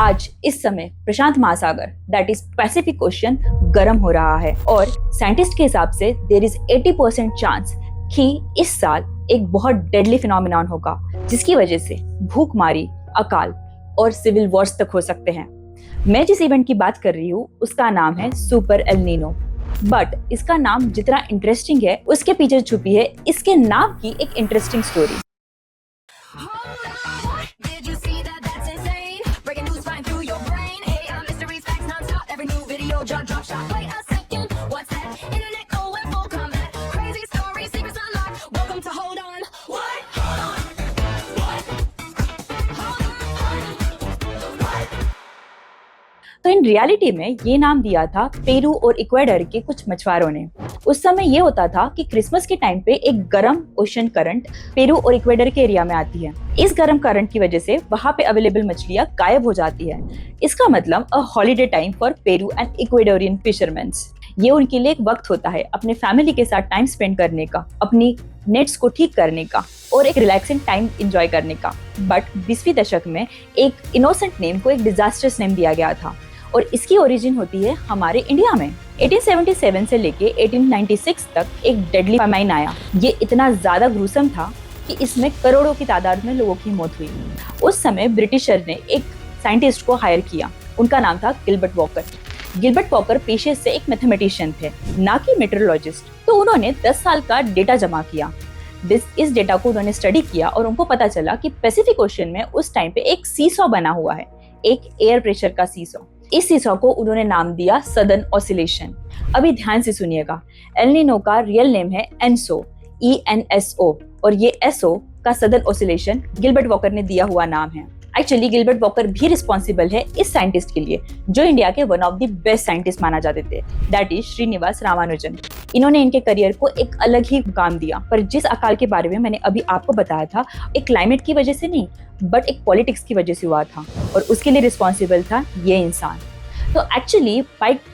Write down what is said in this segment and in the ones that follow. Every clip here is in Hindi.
आज इस समय प्रशांत महासागर दैट इज पैसिफिक ओशन गर्म हो रहा है और साइंटिस्ट के हिसाब से देयर इज 80% चांस कि इस साल एक बहुत डेडली फिनोमिनॉन होगा जिसकी वजह से भूखमारी, अकाल और सिविल वॉर्स तक हो सकते हैं। मैं जिस इवेंट की बात कर रही हूँ उसका नाम है सुपर एल नीनो। बट इसका नाम जितना इंटरेस्टिंग है उसके पीछे छुपी है इसके नाम की एक इंटरेस्टिंग स्टोरी। तो इन रियलिटी में ये नाम दिया था पेरू और इक्वेडर के कुछ मछुआरों ने। उस समय ये होता था कि क्रिसमस के टाइम पे एक गर्म ओशन करंट पेरू और इक्वेडर के एरिया में आती है। इस गर्म करंट की वजह से वहां पे अवेलेबल मछलियां गायब हो जाती है। इसका मतलब a holiday time for Peru and Ecuadorian fisherman. ये उनके लिए एक वक्त होता है अपने फैमिली के साथ टाइम स्पेंड करने का, अपनी नेट्स को ठीक करने का और एक रिलैक्सिंग टाइम एंजॉय करने का। बट 20वीं दशक में एक इनोसेंट नेम को एक डिजास्टर्स नेम दिया गया था और इसकी ओरिजिन होती है हमारे इंडिया में। 1877 से लेके 1896 तक एक डेडली फामाइन आया। ये इतना ज्यादा ग्रूसम था कि इसमें करोड़ों की तादाद में लोगों की मौत हुई। उस समय ब्रिटिशर ने एक साइंटिस्ट को हायर किया, उनका नाम था गिलबर्ट वॉकर। गिलबर्ट वॉकर पेशे से एक मैथमेटिशियन थे, ना कि मेट्रोलॉजिस्ट। तो उन्होंने 10 साल का डेटा जमा किया। इस डेटा को उन्होंने स्टडी किया और उनको पता चला कि पैसिफिक ओशन में उस टाइम पे एक सीसॉ बना हुआ है, एक एयर प्रेशर का सीसॉ। इस सीसॉ को उन्होंने नाम दिया सदर्न ऑसिलेशन। अभी ध्यान से सुनिएगा, एल नीनो का रियल नेम है एनसो, ENSO, और ये एसओ का सदर्न ऑसिलेशन गिलबर्ट वॉकर ने दिया हुआ नाम है। एक्चुअली गिलबर्ट वॉकर भी रिस्पॉन्सिबल है इस साइंटिस्ट के लिए, जो इंडिया के one of the best scientist माना जाते थे, दैट इज श्रीनिवास रामानुजन। इन्होंने इनके करियर को एक अलग ही काम दिया, पर जिस अकाल के बारे में मैंने अभी आपको बताया था, एक क्लाइमेट की वजह से नहीं बट एक पॉलिटिक्स की वजह से हुआ था और उसके लिए रिस्पॉन्सिबल था ये इंसान। तो एक्चुअली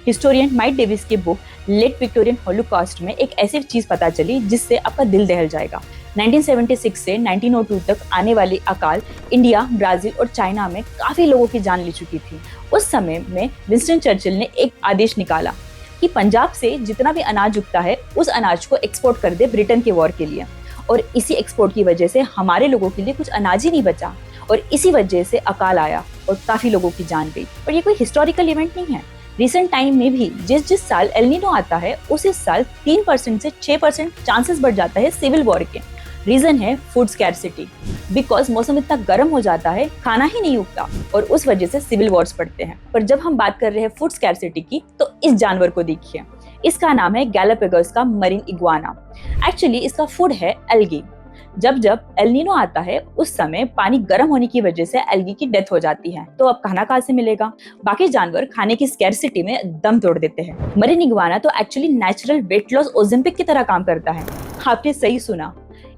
हिस्टोरियन माइक डेविस की बुक लेट विक्टोरियन हॉलोकॉस्ट में एक ऐसी चीज पता चली जिससे आपका दिल दहल जाएगा। 1976 से 1902 तक आने वाली अकाल इंडिया, ब्राजील और चाइना में काफी लोगों की जान ले चुकी थी। उस समय में विंस्टन चर्चिल ने एक आदेश निकाला कि पंजाब से जितना भी अनाज उगता है उस अनाज को एक्सपोर्ट कर दे ब्रिटेन के वॉर के लिए। और इसी एक्सपोर्ट की वजह से हमारे लोगों के लिए कुछ अनाज ही नहीं बचा और इसी वजह से अकाल आया और काफी लोगों की जान गई। और ये कोई हिस्टोरिकल इवेंट नहीं है। रिसेंट टाइम में भी जिस साल एल नीनो आता है उस साल 3% से 6% चांसेस बढ़ जाता है सिविल वॉर के। रीजन है फूड स्कैर्सिटी, बिकॉज मौसम इतना गर्म हो जाता है, खाना ही नहीं उगता और उस वजह से सिविल वॉर्स पड़ते हैं। पर जब हम बात कर रहे हैं फूड स्कैर्सिटी की, तो इस जानवर को देखिए, इसका नाम है गैलापागोस का मरीन इग्वाना। एक्चुअली इसका फूड है एल्गी। जब एल नीनो आता है उस समय पानी गर्म होने की वजह से एल्गी की डेथ हो जाती है, तो अब खाना कहाँ से मिलेगा? बाकी जानवर खाने की स्कैर्सिटी में दम तोड़ देते हैं। मरीन इग्वाना तो actually natural weight loss Olympic की तरह काम करता है। आपने सही सुना,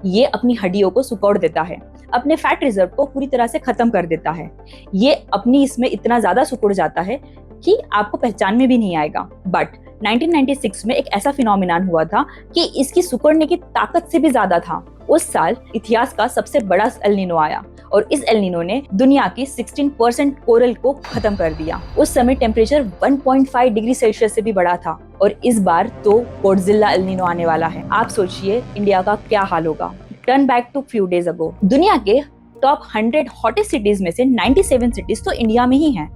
ये अपनी हड्डियों को सुकोड़ देता है, अपने फैट रिजर्व को पूरी तरह से खत्म कर देता है। ये अपनी इसमें इतना ज्यादा सुकोड़ जाता है कि आपको पहचान में भी नहीं आएगा। बट 1996 में एक ऐसा फिनोमिनन हुआ था कि इसकी सुकोड़ने की ताकत से भी ज्यादा था। उस साल इतिहास का सबसे बड़ा एल नीनो आया और इस एल नीनो ने दुनिया की 16% कोरल को खत्म कर दिया। उस समय टेम्परेचर 1.5 डिग्री सेल्सियस से भी बढ़ा था और इस बार तो गॉडजिला एल नीनो आने वाला है। आप सोचिए इंडिया का क्या हाल होगा। Turn back to few days ago, दुनिया के टॉप 100 हॉटेस्ट सिटीज में से 97 सिटीज तो इंडिया में ही हैं।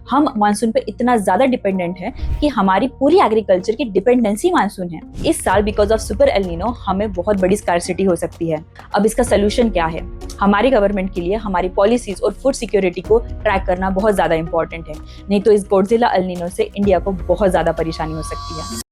हम मानसून पे इतना ज्यादा डिपेंडेंट है कि हमारी पूरी एग्रीकल्चर की डिपेंडेंसी मानसून है। इस साल because of super El Nino हमें बहुत बड़ी स्कार्सिटी हो सकती है। अब इसका सोल्यूशन क्या है? हमारी गवर्नमेंट के लिए हमारी पॉलिसीज और फूड सिक्योरिटी को ट्रैक करना बहुत ज्यादा इंपॉर्टेंट है, नहीं तो इस गॉडजिला एल नीनो से इंडिया को बहुत ज्यादा परेशानी हो सकती है।